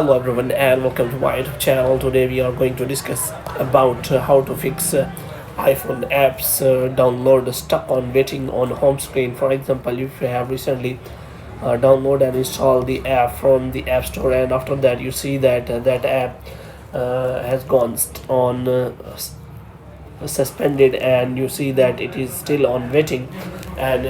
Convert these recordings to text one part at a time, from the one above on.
Hello everyone and welcome to my YouTube channel. Today we are going to discuss about how to fix iPhone apps download stuck on waiting on home screen. For example, if you have recently download and install the app from the App Store, and after that you see that that app has gone on suspended, and you see that it is still on waiting, and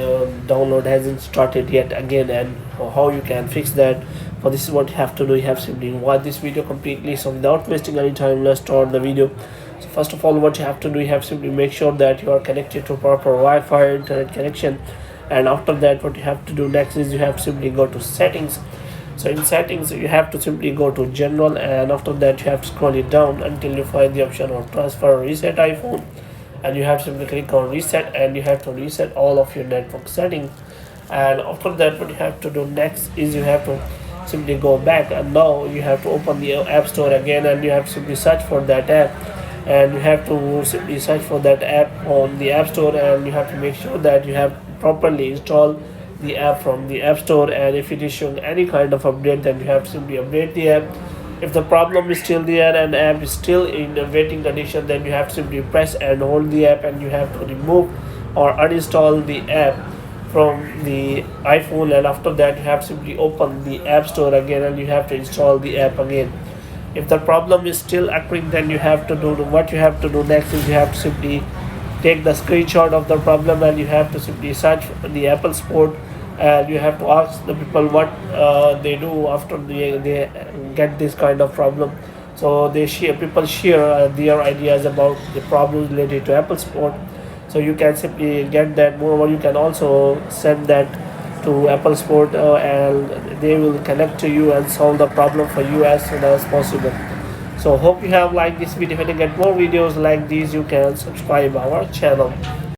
download hasn't started yet again, and how you can fix that. For this is what you have to do. You have simply watch this video completely. So without wasting any time, let's start the video. So first of all, what you have to do, you have simply make sure that you are connected to proper Wi-Fi internet connection, and after that what you have to do next is you have to simply go to settings. So in settings you have to simply go to general, and after that you have to scroll it down until you find the option of transfer or reset iPhone, and you have to simply click on reset, and you have to reset all of your network settings. And after that what you have to do next is you have to simply go back, and now you have to open the App Store again, and you have to simply search for that app, and you have to simply search for that app on the App Store, and you have to make sure that you have properly installed the app from the App Store. And if it is showing any kind of update, then you have to simply update the app. If the problem is still there and app is still in a waiting condition, then you have to simply press and hold the app, and you have to remove or uninstall the app from the iPhone, and after that you have to simply open the App Store again, and you have to install the app again. If the problem is still occurring, then you have to do what you have to do next is you have to simply take the screenshot of the problem, and you have to simply search the Apple support, and you have to ask the people what they do after they get this kind of problem. So people share their ideas about the problems related to Apple support. So you can simply get that. Moreover, you can also send that to Apple support, and they will connect to you and solve the problem for you as soon as possible. So hope you have liked this video. If you get more videos like these, you can subscribe our channel.